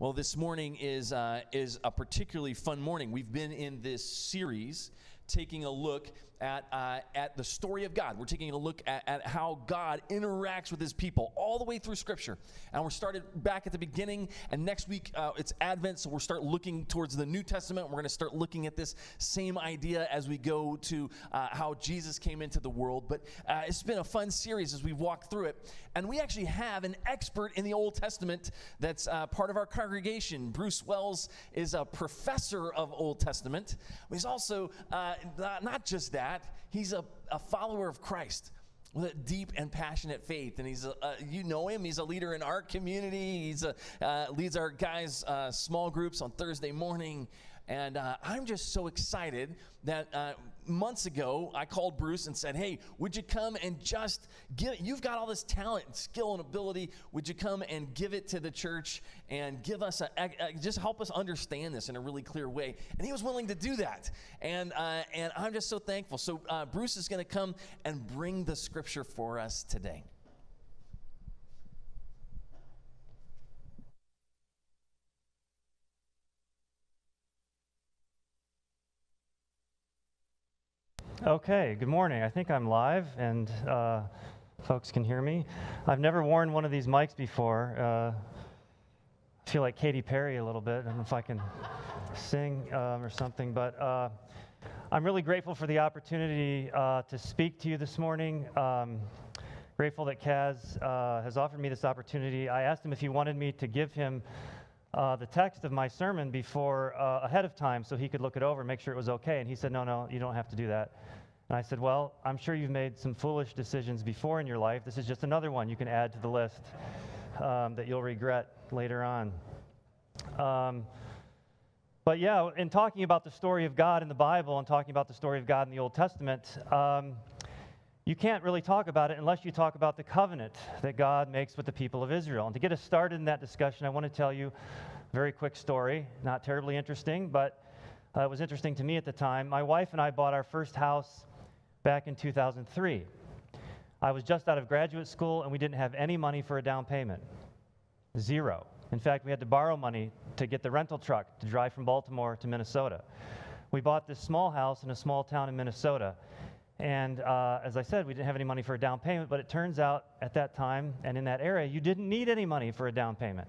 Well, this morning is a particularly fun morning. We've been in this series taking a look at the story of God. We're taking a look at how God interacts with his people all the way through Scripture. And we're started back at the beginning, and next week it's Advent, so we'll start looking towards the New Testament. We're going to start looking at this same idea as we go to how Jesus came into the world. But it's been a fun series as we've walked through it. And we actually have an expert in the Old Testament that's part of our congregation. Bruce Wells is a professor of Old Testament. He's also not just that, he's a follower of Christ with a deep and passionate faith. And he's you know him, he's a leader in our community. He's leads our guys' small groups on Thursday morning. And I'm just so excited that months ago, I called Bruce and said, hey, would you come and just you've got all this talent and skill and ability, would you come and give it to the church and give us just help us understand this in a really clear way? And he was willing to do that. And I'm just so thankful. So Bruce is going to come and bring the scripture for us today. Okay, good morning. I think I'm live and folks can hear me. I've never worn one of these mics before. I feel like Katy Perry a little bit. I don't know if I can sing or something, but I'm really grateful for the opportunity to speak to you this morning. Grateful that Kaz has offered me this opportunity. I asked him if he wanted me to give him the text of my sermon before ahead of time so he could look it over and make sure it was okay. And he said, no, you don't have to do that. And I said, well, I'm sure you've made some foolish decisions before in your life. This is just another one you can add to the list that you'll regret later on. But yeah, in talking about the story of God in the Bible and talking about the story of God in the Old Testament, you can't really talk about it unless you talk about the covenant that God makes with the people of Israel. And to get us started in that discussion, I want to tell you a very quick story, not terribly interesting, but it was interesting to me at the time. My wife and I bought our first house back in 2003. I was just out of graduate school, and we didn't have any money for a down payment. Zero. In fact, we had to borrow money to get the rental truck to drive from Baltimore to Minnesota. We bought this small house in a small town in Minnesota. And as I said, we didn't have any money for a down payment, but it turns out at that time and in that area, you didn't need any money for a down payment.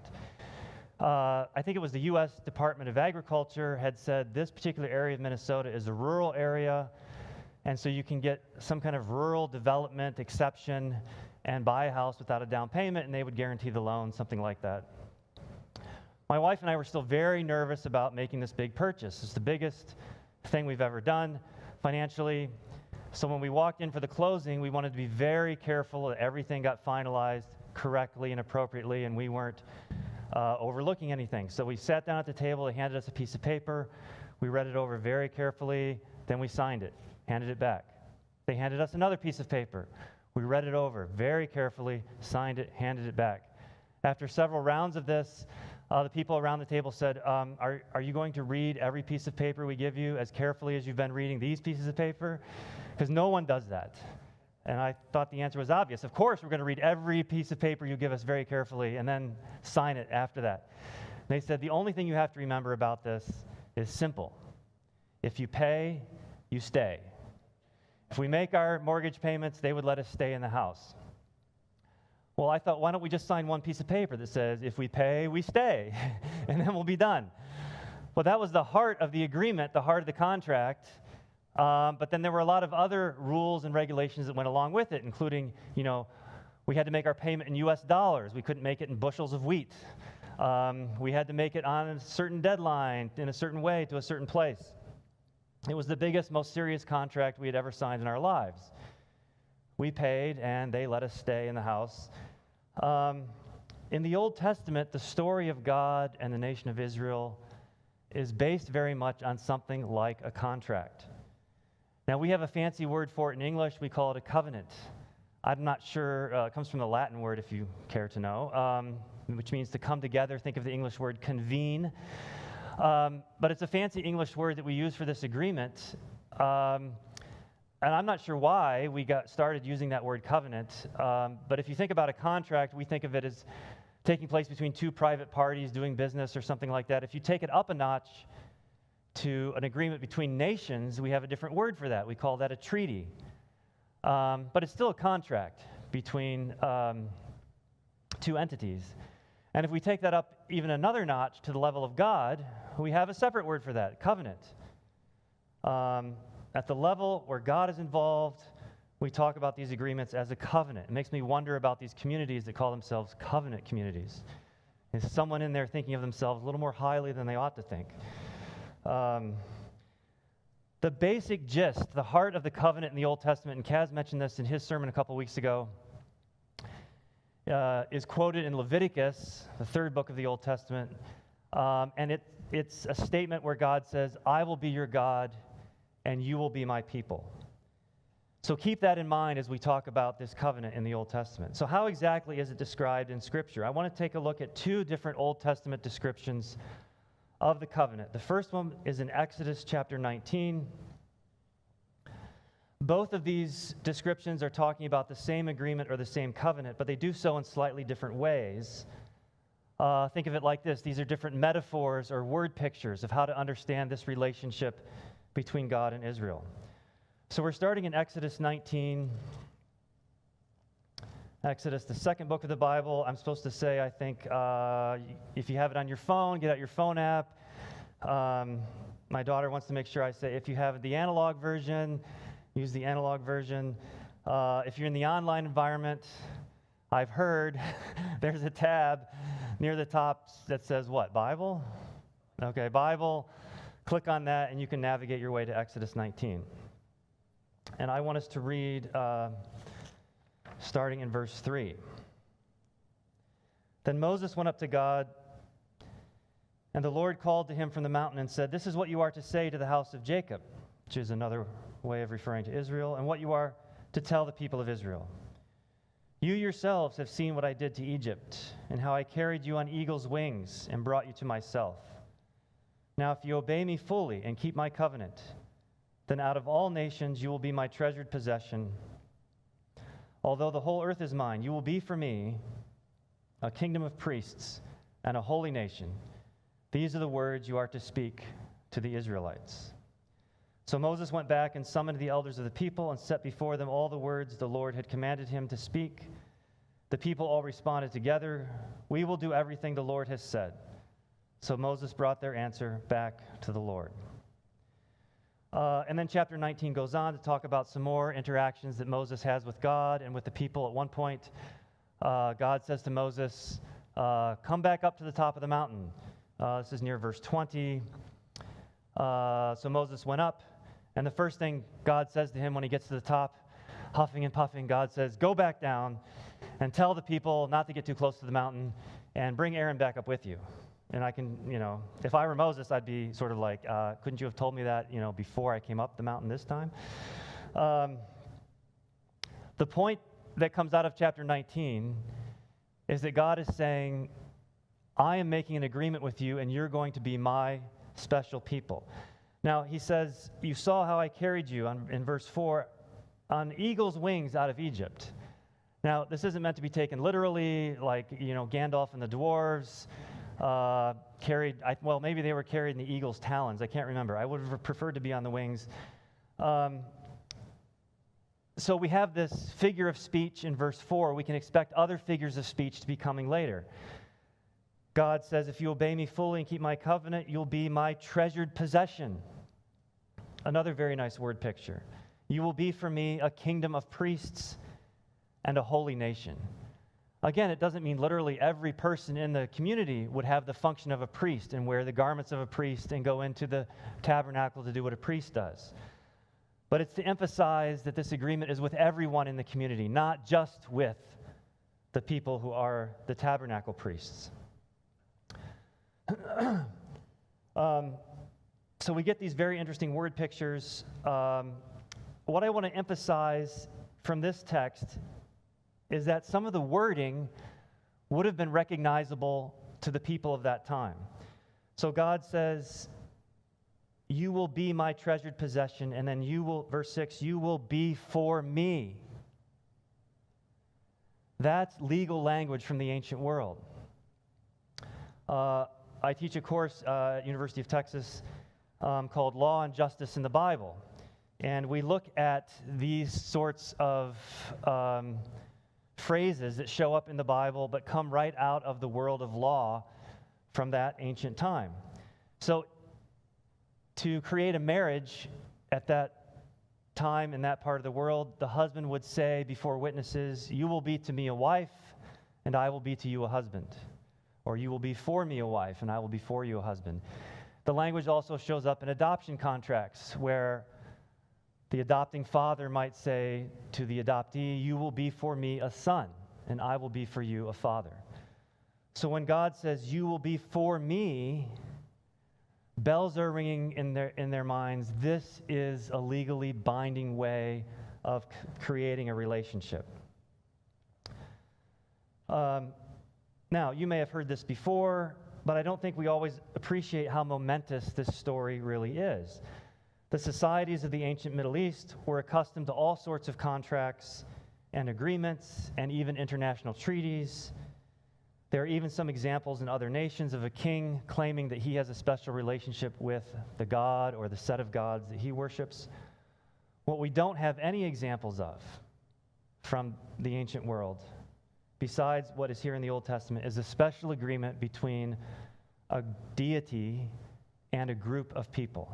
I think it was the U.S. Department of Agriculture had said this particular area of Minnesota is a rural area, and so you can get some kind of rural development exception and buy a house without a down payment, and they would guarantee the loan, something like that. My wife and I were still very nervous about making this big purchase. It's the biggest thing we've ever done financially. So when we walked in for the closing, we wanted to be very careful that everything got finalized correctly and appropriately, and we weren't overlooking anything. So we sat down at the table, they handed us a piece of paper, we read it over very carefully, then we signed it, handed it back. They handed us another piece of paper. We read it over very carefully, signed it, handed it back. After several rounds of this, the people around the table said, are you going to read every piece of paper we give you as carefully as you've been reading these pieces of paper? Because no one does that. And I thought the answer was obvious. Of course, we're going to read every piece of paper you give us very carefully and then sign it after that. They said, the only thing you have to remember about this is simple. If you pay, you stay. If we make our mortgage payments, they would let us stay in the house. Well, I thought, why don't we just sign one piece of paper that says, if we pay, we stay, and then we'll be done. Well, that was the heart of the agreement, the heart of the contract. But then there were a lot of other rules and regulations that went along with it, including, we had to make our payment in U.S. dollars. We couldn't make it in bushels of wheat. We had to make it on a certain deadline, in a certain way, to a certain place. It was the biggest, most serious contract we had ever signed in our lives. We paid, and they let us stay in the house. In the Old Testament, the story of God and the nation of Israel is based very much on something like a contract. Now, we have a fancy word for it in English. We call it a covenant. I'm not sure, it comes from the Latin word, if you care to know, which means to come together. Think of the English word convene. But it's a fancy English word that we use for this agreement. And I'm not sure why we got started using that word covenant. But if you think about a contract, we think of it as taking place between two private parties doing business or something like that. If you take it up a notch to an agreement between nations, we have a different word for that. We call that a treaty. But it's still a contract between two entities. And if we take that up even another notch to the level of God, we have a separate word for that, covenant. At the level where God is involved, we talk about these agreements as a covenant. It makes me wonder about these communities that call themselves covenant communities. Is someone in there thinking of themselves a little more highly than they ought to think? The basic gist, the heart of the covenant in the Old Testament, and Kaz mentioned this in his sermon a couple weeks ago, is quoted in Leviticus, the third book of the Old Testament. And it's a statement where God says, I will be your God, and you will be my people. So keep that in mind as we talk about this covenant in the Old Testament. So how exactly is it described in Scripture? I want to take a look at two different Old Testament descriptions of the covenant. The first one is in Exodus chapter 19. Both of these descriptions are talking about the same agreement or the same covenant, but they do so in slightly different ways. Think of it like this. These are different metaphors or word pictures of how to understand this relationship between God and Israel. So we're starting in Exodus 19. Exodus, the second book of the Bible. I'm supposed to say, I think, if you have it on your phone, get out your phone app. My daughter wants to make sure I say, if you have the analog version, use the analog version. If you're in the online environment, I've heard there's a tab near the top that says what? Bible? Okay, Bible. Click on that, and you can navigate your way to Exodus 19. And I want us to read starting in verse 3. Then Moses went up to God, and the Lord called to him from the mountain and said, This is what you are to say to the house of Jacob, which is another way of referring to Israel, and what you are to tell the people of Israel. You yourselves have seen what I did to Egypt, and how I carried you on eagle's wings and brought you to myself. Now if you obey me fully and keep my covenant, then out of all nations you will be my treasured possession. Although the whole earth is mine, you will be for me a kingdom of priests and a holy nation. These are the words you are to speak to the Israelites. So Moses went back and summoned the elders of the people and set before them all the words the Lord had commanded him to speak. The people all responded together, We will do everything the Lord has said. So Moses brought their answer back to the Lord. And then chapter 19 goes on to talk about some more interactions that Moses has with God and with the people. At one point, God says to Moses, come back up to the top of the mountain. This is near verse 20. So Moses went up, and the first thing God says to him when he gets to the top, huffing and puffing, God says, go back down and tell the people not to get too close to the mountain and bring Aaron back up with you. And I can, if I were Moses, I'd be sort of like, couldn't you have told me that, before I came up the mountain this time? The point that comes out of chapter 19 is that God is saying, I am making an agreement with you, and you're going to be my special people. Now, he says, you saw how I carried you, in verse 4, on eagle's wings out of Egypt. Now, this isn't meant to be taken literally, like, Gandalf and the dwarves. Maybe they were carried in the eagle's talons. I can't remember. I would have preferred to be on the wings. So we have this figure of speech in verse 4. We can expect other figures of speech to be coming later. God says, if you obey me fully and keep my covenant, you'll be my treasured possession. Another very nice word picture. You will be for me a kingdom of priests and a holy nation. Again, it doesn't mean literally every person in the community would have the function of a priest and wear the garments of a priest and go into the tabernacle to do what a priest does. But it's to emphasize that this agreement is with everyone in the community, not just with the people who are the tabernacle priests. So we get these very interesting word pictures. What I want to emphasize from this text is that some of the wording would have been recognizable to the people of that time. So God says, you will be my treasured possession, and then verse 6, you will be for me. That's legal language from the ancient world. I teach a course at University of Texas called Law and Justice in the Bible. And we look at these sorts of phrases that show up in the Bible but come right out of the world of law from that ancient time. So to create a marriage at that time in that part of the world, the husband would say before witnesses, "You will be to me a wife, and I will be to you a husband." Or, "You will be for me a wife, and I will be for you a husband." The language also shows up in adoption contracts where the adopting father might say to the adoptee, "You will be for me a son, and I will be for you a father." So when God says, "You will be for me," bells are ringing in their minds. This is a legally binding way of creating a relationship. Now, you may have heard this before, but I don't think we always appreciate how momentous this story really is. The societies of the ancient Middle East were accustomed to all sorts of contracts and agreements and even international treaties. There are even some examples in other nations of a king claiming that he has a special relationship with the god or the set of gods that he worships. What we don't have any examples of from the ancient world, besides what is here in the Old Testament, is a special agreement between a deity and a group of people.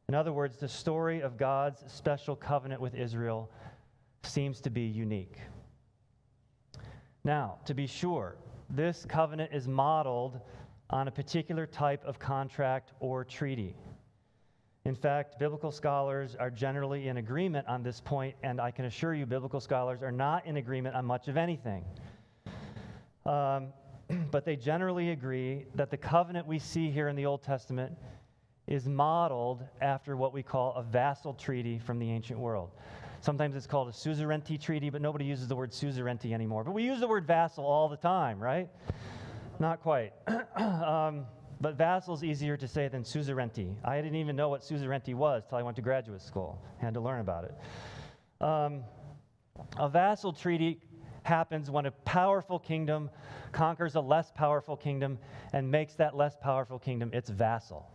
In other words, the story of God's special covenant with Israel seems to be unique. Now, to be sure, this covenant is modeled on a particular type of contract or treaty. In fact, biblical scholars are generally in agreement on this point, and I can assure you biblical scholars are not in agreement on much of anything. But they generally agree that the covenant we see here in the Old Testament is modeled after what we call a vassal treaty from the ancient world. Sometimes it's called a suzerainty treaty, but nobody uses the word suzerainty anymore. But we use the word vassal all the time, right? Not quite. But vassal is easier to say than suzerainty. I didn't even know what suzerainty was till I went to graduate school. I had to learn about it. A vassal treaty happens when a powerful kingdom conquers a less powerful kingdom and makes that less powerful kingdom its vassal.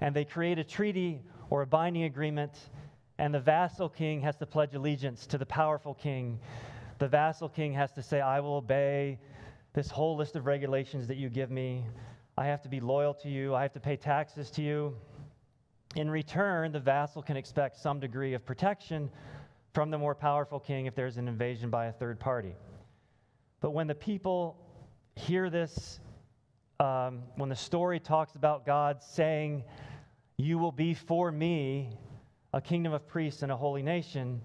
And they create a treaty or a binding agreement, and the vassal king has to pledge allegiance to the powerful king. The vassal king has to say, "I will obey this whole list of regulations that you give me. I have to be loyal to you. I have to pay taxes to you." In return, the vassal can expect some degree of protection from the more powerful king if there's an invasion by a third party. But when the people hear this, when the story talks about God saying, "You will be for me a kingdom of priests and a holy nation,"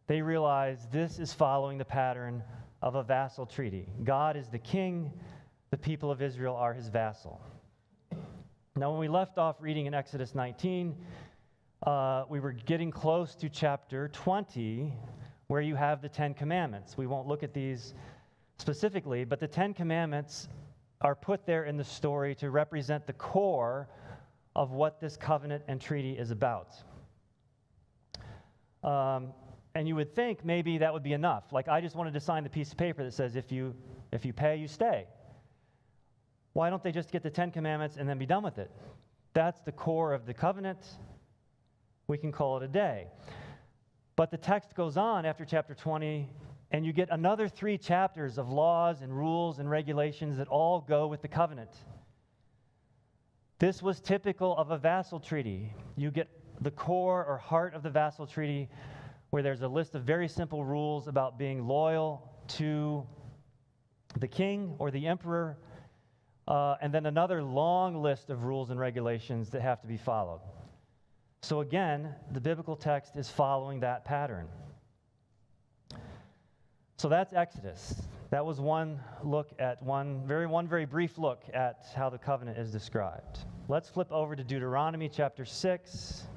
they realize this is following the pattern of a vassal treaty. God is the king, the people of Israel are his vassal. Now, when we left off reading in Exodus 19, we were getting close to chapter 20, where you have the Ten Commandments. We won't look at these specifically, but the Ten Commandments are put there in the story to represent the core of what this covenant and treaty is about. And you would think maybe that would be enough. Like, I just wanted to sign the piece of paper that says, if you pay, you stay. Why don't they just get the Ten Commandments and then be done with it? That's the core of the covenant. We can call it a day. But the text goes on after chapter 20, and you get another 3 chapters of laws and rules and regulations that all go with the covenant. This was typical of a vassal treaty. You get the core or heart of the vassal treaty, where there's a list of very simple rules about being loyal to the king or the emperor, and then another long list of rules and regulations that have to be followed. So again, the biblical text is following that pattern. So that's Exodus. That was one very brief look at how the covenant is described. Let's flip over to Deuteronomy chapter 6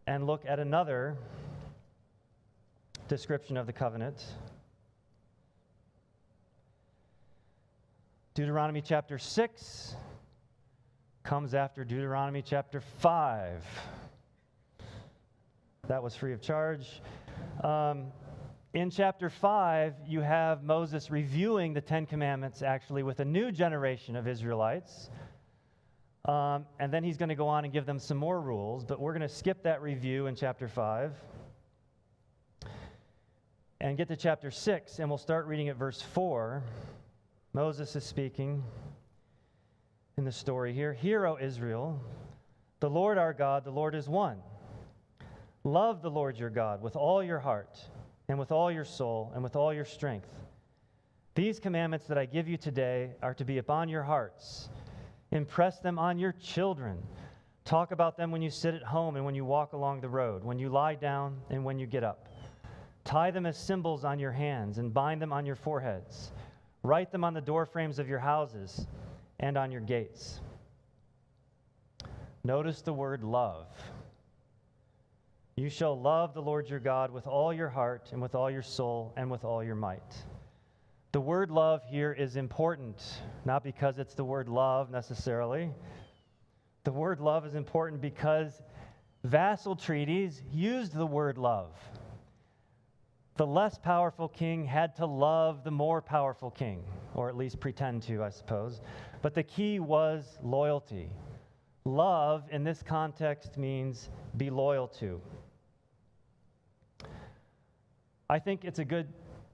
and look at another description of the covenant. Deuteronomy chapter 6 comes after Deuteronomy chapter 5. That was free of charge. In chapter 5, you have Moses reviewing the Ten Commandments actually with a new generation of Israelites. And then he's going to go on and give them some more rules, but we're going to skip that review in chapter 5 and get to chapter 6, and we'll start reading at verse 4. Moses is speaking in the story here. Hear, O Israel, the Lord our God, the Lord is one. Love the Lord your God with all your heart and with all your soul and with all your strength. These commandments that I give you today are to be upon your hearts. Impress them on your children. Talk about them when you sit at home and when you walk along the road, when you lie down and when you get up. Tie them as symbols on your hands and bind them on your foreheads. Write them on the doorframes of your houses and on your gates. Notice the word love. You shall love the Lord your God with all your heart and with all your soul and with all your might. The word love here is important, not because it's the word love necessarily. The word love is important because vassal treaties used the word love. The less powerful king had to love the more powerful king, or at least pretend to, I suppose. But the key was loyalty. Love in this context means be loyal to. I think it's a good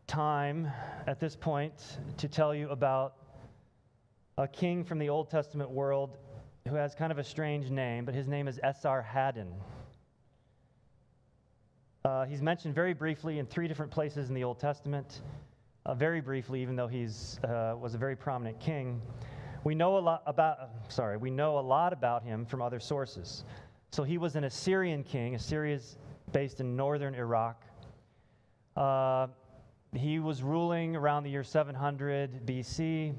time at this point to tell you about a king from the Old Testament world who has kind of a strange name, but his name is Esarhaddon. He's mentioned very briefly in 3 different places in the Old Testament, very briefly, even though he's was a very prominent king. We know a lot about him from other sources. So he was an Assyrian king. Assyria is based in northern Iraq. He was ruling around the year 700 BC.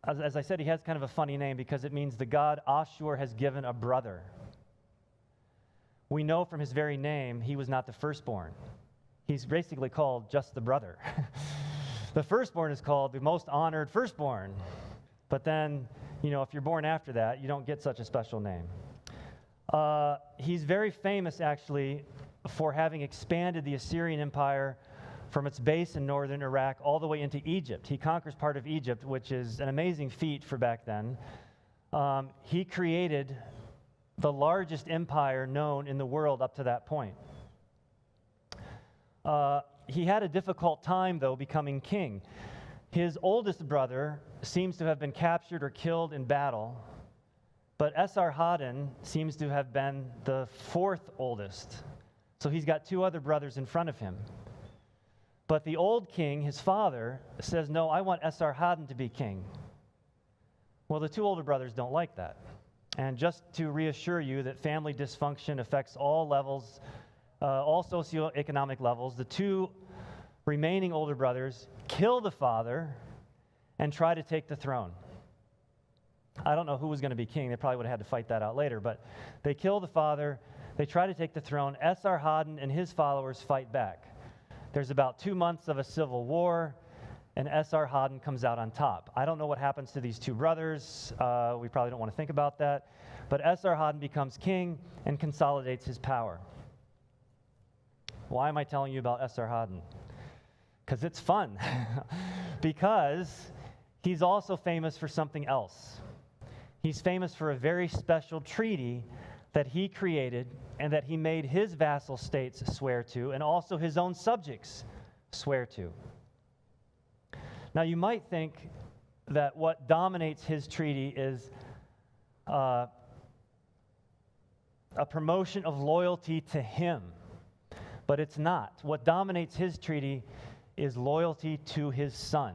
As I said, he has kind of a funny name because it means the god Ashur has given a brother. We know from his very name he was not the firstborn. He's basically called just the brother. The firstborn is called the most honored firstborn. But then, if you're born after that, you don't get such a special name. He's very famous, actually, for having expanded the Assyrian Empire from its base in northern Iraq all the way into Egypt. He conquers part of Egypt, which is an amazing feat for back then. He created the largest empire known in the world up to that point. He had a difficult time, though, becoming king. His oldest brother seems to have been captured or killed in battle, but Esarhaddon seems to have been the 4th oldest. So he's got 2 other brothers in front of him. But the old king, his father, says, no, I want Esarhaddon to be king. Well, the 2 older brothers don't like that. And just to reassure you that family dysfunction affects all levels, all socioeconomic levels, the 2 remaining older brothers kill the father and try to take the throne. I don't know who was going to be king. They probably would have had to fight that out later. But they kill the father. They try to take the throne. Esarhaddon and his followers fight back. There's about 2 months of a civil war, and Esarhaddon comes out on top. I don't know what happens to these 2 brothers. We probably don't want to think about that. But Esarhaddon becomes king and consolidates his power. Why am I telling you about Esarhaddon? Because it's fun. Because he's also famous for something else. He's famous for a very special treaty that he created and that he made his vassal states swear to, and also his own subjects swear to. Now, you might think that what dominates his treaty is a promotion of loyalty to him, but it's not. What dominates his treaty is loyalty to his son.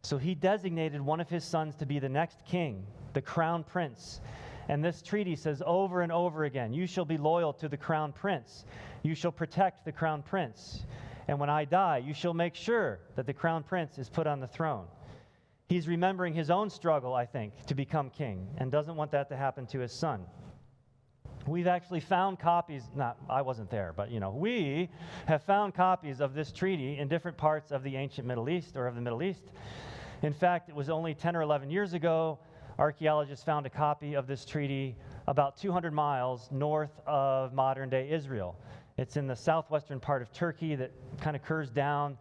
So he designated one of his sons to be the next king, the crown prince. And this treaty says over and over again, you shall be loyal to the crown prince. You shall protect the crown prince. And when I die, you shall make sure that the crown prince is put on the throne. He's remembering his own struggle, I think, to become king, and doesn't want that to happen to his son. We've actually found copies, I wasn't there, but we have found copies of this treaty in different parts of the ancient Middle East, or of the Middle East. In fact, it was only 10 or 11 years ago, archaeologists found a copy of this treaty about 200 miles north of modern-day Israel. It's in the southwestern part of Turkey that kind of curves down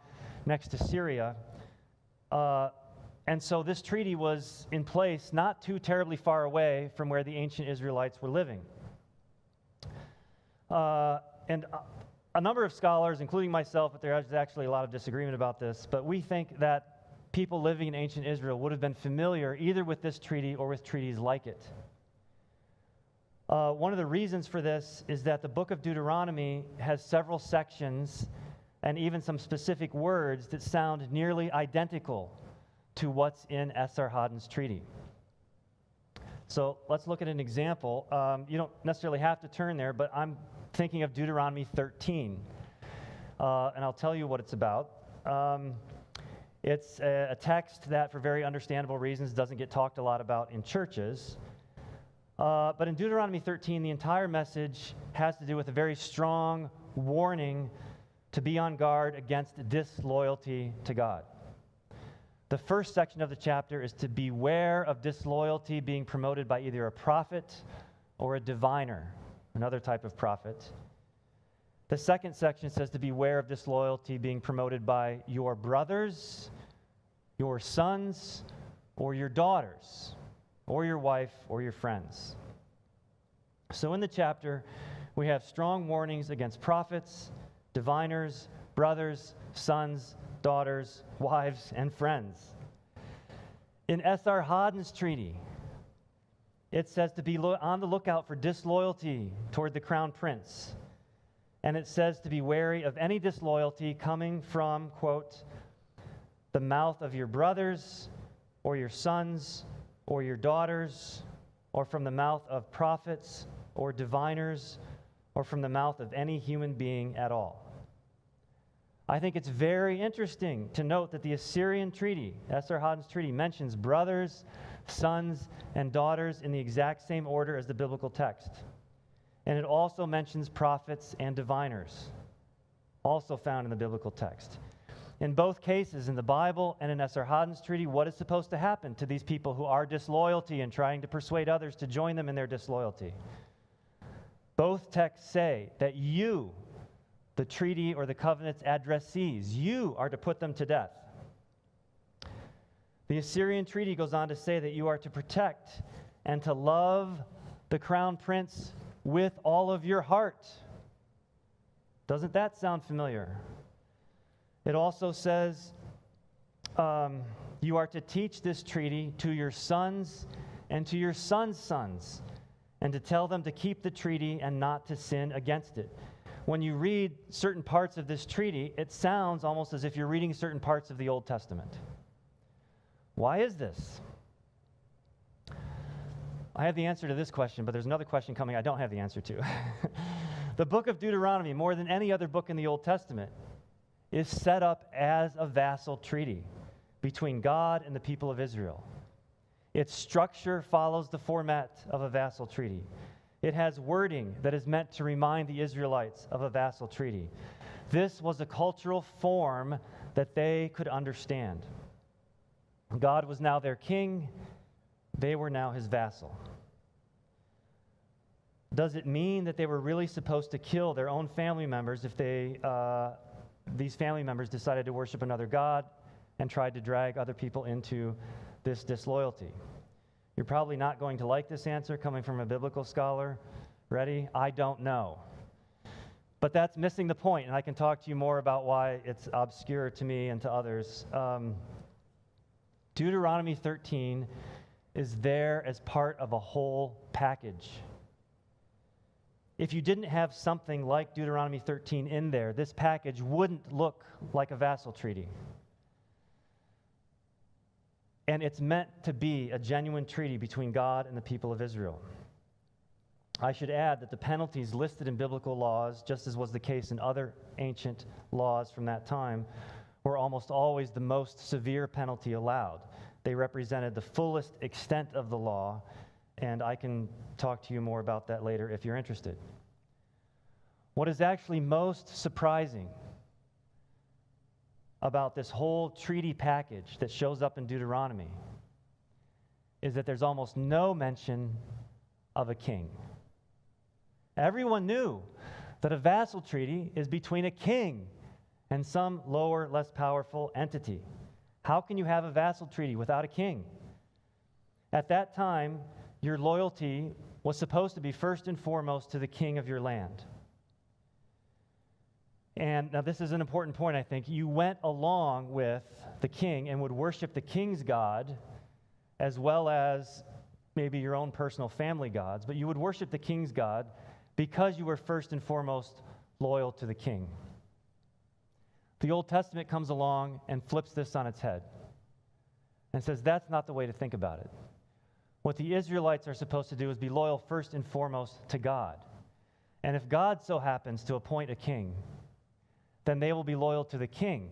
next to Syria. And so this treaty was in place not too terribly far away from where the ancient Israelites were living. And a number of scholars, including myself, but there is actually a lot of disagreement about this, but we think that people living in ancient Israel would have been familiar either with this treaty or with treaties like it. One of the reasons for this is that the book of Deuteronomy has several sections and even some specific words that sound nearly identical to what's in Esarhaddon's treaty. So let's look at an example. You don't necessarily have to turn there, but I'm thinking of Deuteronomy 13, and I'll tell you what it's about. It's a text that, for very understandable reasons, doesn't get talked a lot about in churches. But in Deuteronomy 13, the entire message has to do with a very strong warning to be on guard against disloyalty to God. The first section of the chapter is to beware of disloyalty being promoted by either a prophet or a diviner, another type of prophet. The second section says to beware of disloyalty being promoted by your brothers, your sons, or your daughters, or your wife, or your friends. So in the chapter, we have strong warnings against prophets, diviners, brothers, sons, daughters, wives, and friends. In Esarhaddon's treaty, it says to be on the lookout for disloyalty toward the crown prince. And it says to be wary of any disloyalty coming from, quote, the mouth of your brothers or your sons or your daughters, or from the mouth of prophets or diviners, or from the mouth of any human being at all. I think it's very interesting to note that the Assyrian treaty, Esarhaddon's treaty, mentions brothers, sons, and daughters in the exact same order as the biblical text. And it also mentions prophets and diviners, also found in the biblical text. In both cases, in the Bible and in Esarhaddon's treaty, what is supposed to happen to these people who are disloyalty and trying to persuade others to join them in their disloyalty? Both texts say that you, the treaty or the covenant's addressees, you are to put them to death. The Assyrian treaty goes on to say that you are to protect and to love the crown prince with all of your heart. Doesn't that sound familiar? It also says you are to teach this treaty to your sons and to your sons' sons, and to tell them to keep the treaty and not to sin against it. When you read certain parts of this treaty, it sounds almost as if you're reading certain parts of the Old Testament. Why is this? I have the answer to this question, but there's another question coming I don't have the answer to. The book of Deuteronomy, more than any other book in the Old Testament, is set up as a vassal treaty between God and the people of Israel. Its structure follows the format of a vassal treaty. It has wording that is meant to remind the Israelites of a vassal treaty. This was a cultural form that they could understand. God was now their king. They were now his vassal. Does it mean that they were really supposed to kill their own family members if these family members decided to worship another god and tried to drag other people into this disloyalty? You're probably not going to like this answer coming from a biblical scholar. Ready? I don't know. But that's missing the point, and I can talk to you more about why it's obscure to me and to others. Deuteronomy 13 is there as part of a whole package. If you didn't have something like Deuteronomy 13 in there, this package wouldn't look like a vassal treaty. And it's meant to be a genuine treaty between God and the people of Israel. I should add that the penalties listed in biblical laws, just as was the case in other ancient laws from that time, were almost always the most severe penalty allowed. They represented the fullest extent of the law, and I can talk to you more about that later if you're interested. What is actually most surprising about this whole treaty package that shows up in Deuteronomy is that there's almost no mention of a king. Everyone knew that a vassal treaty is between a king and some lower, less powerful entity. How can you have a vassal treaty without a king? At that time, your loyalty was supposed to be first and foremost to the king of your land. And now this is an important point, I think. You went along with the king and would worship the king's God as well as maybe your own personal family gods, but you would worship the king's God because you were first and foremost loyal to the king. The Old Testament comes along and flips this on its head and says that's not the way to think about it. What the Israelites are supposed to do is be loyal first and foremost to God. And if God so happens to appoint a king, then they will be loyal to the king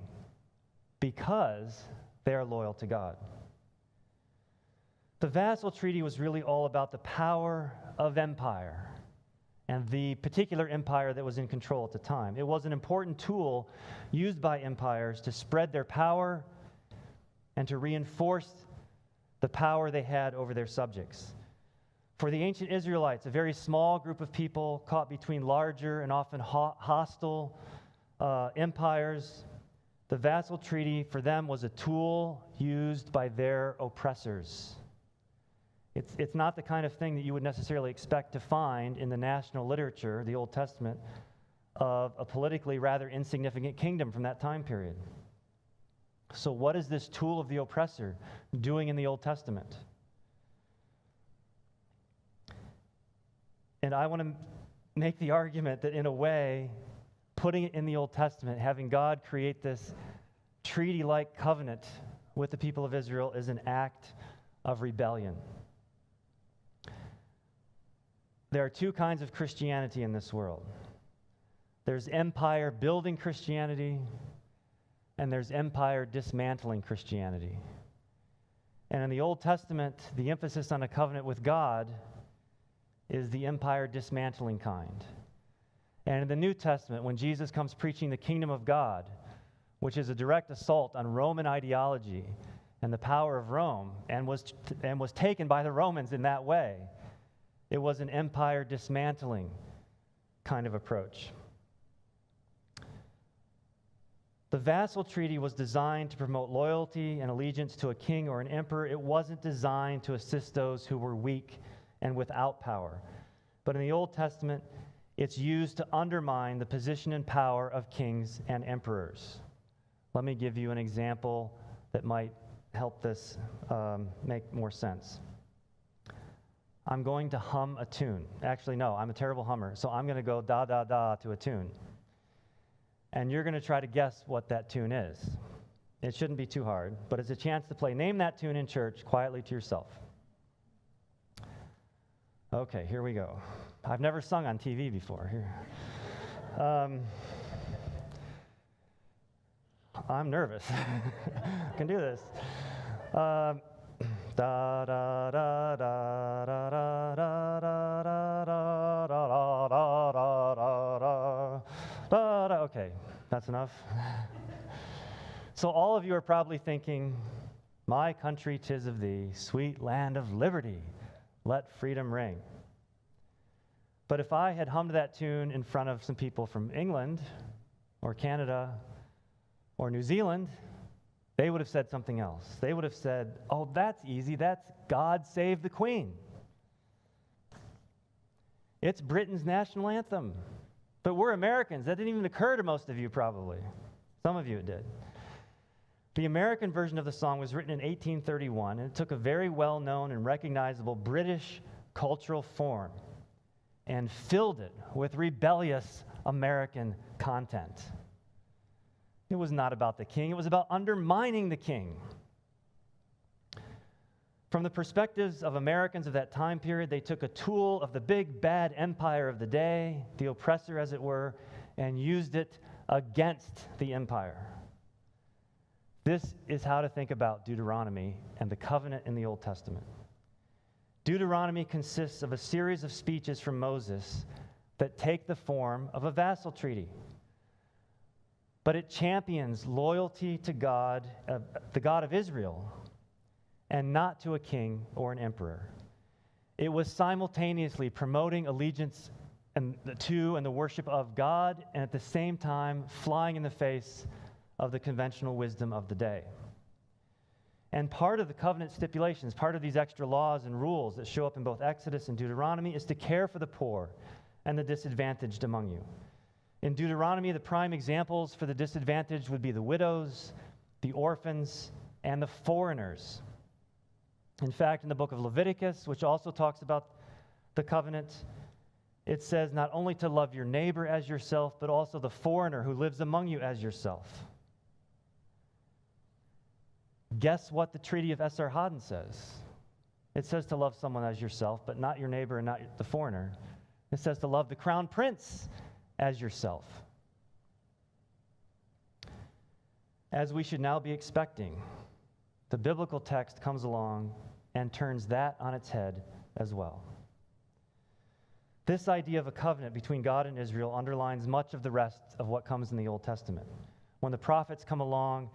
because they are loyal to God. The vassal treaty was really all about the power of empire and the particular empire that was in control at the time. It was an important tool used by empires to spread their power and to reinforce the power they had over their subjects. For the ancient Israelites, a very small group of people caught between larger and often hostile empires, the vassal treaty for them was a tool used by their oppressors. It's not the kind of thing that you would necessarily expect to find in the national literature, the Old Testament, of a politically rather insignificant kingdom from that time period. So what is this tool of the oppressor doing in the Old Testament? And I want to make the argument that in a way, putting it in the Old Testament, having God create this treaty-like covenant with the people of Israel is an act of rebellion. There are two kinds of Christianity in this world. There's empire-building Christianity, and there's empire-dismantling Christianity. And in the Old Testament, the emphasis on a covenant with God is the empire-dismantling kind. And in the New Testament, when Jesus comes preaching the kingdom of God, which is a direct assault on Roman ideology and the power of Rome, and was taken by the Romans in that way, it was an empire-dismantling kind of approach. The vassal treaty was designed to promote loyalty and allegiance to a king or an emperor. It wasn't designed to assist those who were weak and without power. But in the Old Testament, it's used to undermine the position and power of kings and emperors. Let me give you an example that might help this make more sense. I'm going to hum a tune. Actually, no, I'm a terrible hummer, so I'm going to go da, da, da to a tune. And you're going to try to guess what that tune is. It shouldn't be too hard, but it's a chance to play. Name that tune in church quietly to yourself. Okay, here we go. I've never sung on TV before. Here. I'm nervous. I can do this. Da da da da da da da da da da da da da. Okay, that's enough. So all of you are probably thinking, "My country, 'tis of thee, sweet land of liberty, let freedom ring." But if I had hummed that tune in front of some people from England or Canada or New Zealand, they would have said something else. They would have said, "Oh, that's easy. That's God Save the Queen." It's Britain's national anthem. But we're Americans. That didn't even occur to most of you, probably. Some of you it did. The American version of the song was written in 1831, and it took a very well-known and recognizable British cultural form and filled it with rebellious American content. It was not about the king. It was about undermining the king. From the perspectives of Americans of that time period, they took a tool of the big bad empire of the day, the oppressor as it were, and used it against the empire. This is how to think about Deuteronomy and the covenant in the Old Testament. Deuteronomy consists of a series of speeches from Moses that take the form of a vassal treaty. But it champions loyalty to God, the God of Israel, and not to a king or an emperor. It was simultaneously promoting allegiance and the worship of God, and at the same time flying in the face of the conventional wisdom of the day. And part of the covenant stipulations, part of these extra laws and rules that show up in both Exodus and Deuteronomy, is to care for the poor and the disadvantaged among you. In Deuteronomy, the prime examples for the disadvantaged would be the widows, the orphans, and the foreigners. In fact, in the book of Leviticus, which also talks about the covenant, it says not only to love your neighbor as yourself, but also the foreigner who lives among you as yourself. Guess what the Treaty of Esarhaddon says? It says to love someone as yourself, but not your neighbor and not the foreigner. It says to love the crown prince as yourself. As we should now be expecting, the biblical text comes along and turns that on its head as well. This idea of a covenant between God and Israel underlines much of the rest of what comes in the Old Testament. When the prophets come along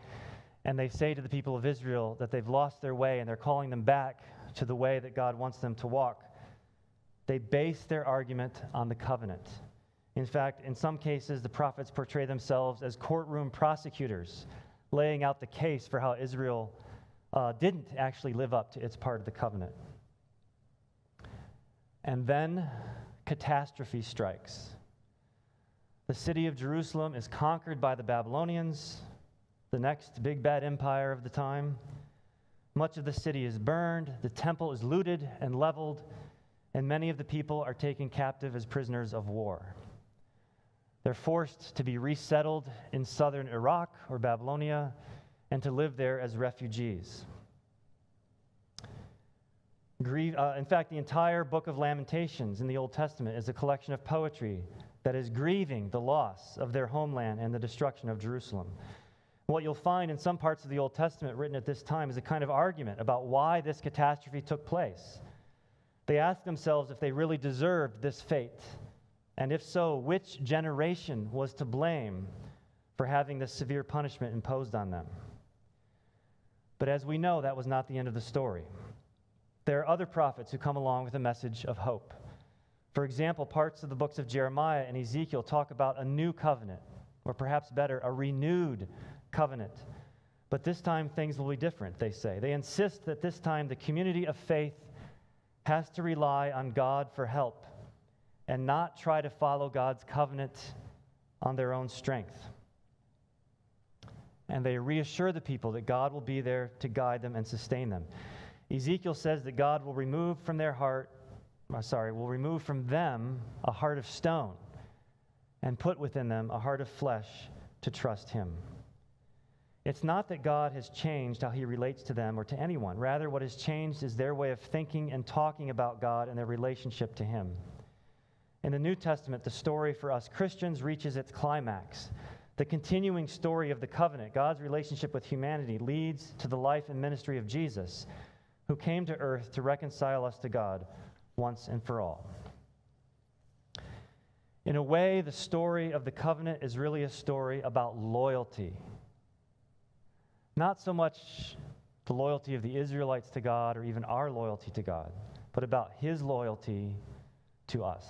and they say to the people of Israel that they've lost their way and they're calling them back to the way that God wants them to walk, they base their argument on the covenant. In fact, in some cases, the prophets portray themselves as courtroom prosecutors, laying out the case for how Israel didn't actually live up to its part of the covenant. And then catastrophe strikes. The city of Jerusalem is conquered by the Babylonians, the next big bad empire of the time. Much of the city is burned, the temple is looted and leveled, and many of the people are taken captive as prisoners of war. They're forced to be resettled in southern Iraq or Babylonia and to live there as refugees. In fact, the entire book of Lamentations in the Old Testament is a collection of poetry that is grieving the loss of their homeland and the destruction of Jerusalem. What you'll find in some parts of the Old Testament written at this time is a kind of argument about why this catastrophe took place. They ask themselves if they really deserved this fate, and if so, which generation was to blame for having this severe punishment imposed on them. But as we know, that was not the end of the story. There are other prophets who come along with a message of hope. For example, parts of the books of Jeremiah and Ezekiel talk about a new covenant, or perhaps better, a renewed covenant. But this time things will be different, they say. They insist that this time the community of faith has to rely on God for help and not try to follow God's covenant on their own strength. And they reassure the people that God will be there to guide them and sustain them. Ezekiel says that God will remove from them a heart of stone and put within them a heart of flesh to trust him. It's not that God has changed how he relates to them or to anyone. Rather, what has changed is their way of thinking and talking about God and their relationship to him. In the New Testament, the story for us Christians reaches its climax. The continuing story of the covenant, God's relationship with humanity, leads to the life and ministry of Jesus, who came to earth to reconcile us to God once and for all. In a way, the story of the covenant is really a story about loyalty. Not so much the loyalty of the Israelites to God or even our loyalty to God, but about his loyalty to us.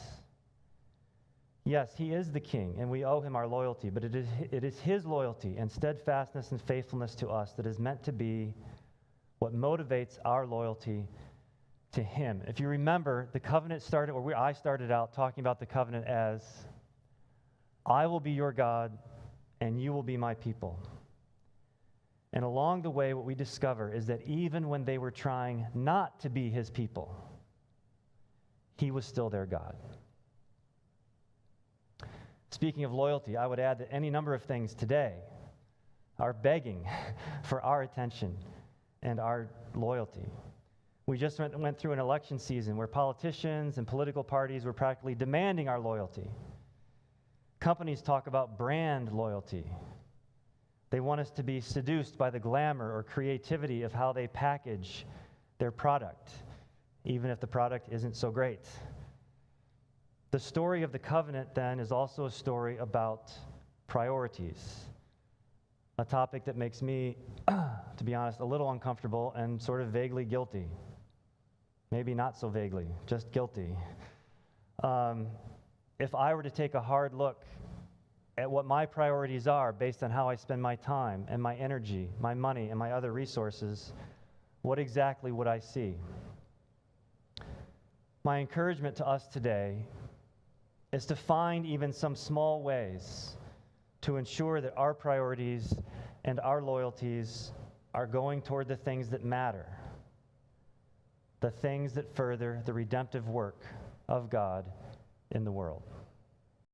Yes, he is the king, and we owe him our loyalty, but it is his loyalty and steadfastness and faithfulness to us that is meant to be what motivates our loyalty to him. If you remember, the covenant started, I started out talking about the covenant as, I will be your God, and you will be my people. And along the way, what we discover is that even when they were trying not to be his people, he was still their God. Speaking of loyalty, I would add that any number of things today are begging for our attention and our loyalty. We just went through an election season where politicians and political parties were practically demanding our loyalty. Companies talk about brand loyalty. They want us to be seduced by the glamour or creativity of how they package their product, even if the product isn't so great. The story of the covenant, then, is also a story about priorities, a topic that makes me, to be honest, a little uncomfortable and sort of vaguely guilty. Maybe not so vaguely, just guilty. if I were to take a hard look at what my priorities are based on how I spend my time and my energy, my money, and my other resources, what exactly would I see? My encouragement to us today is to find even some small ways to ensure that our priorities and our loyalties are going toward the things that matter, the things that further the redemptive work of God in the world.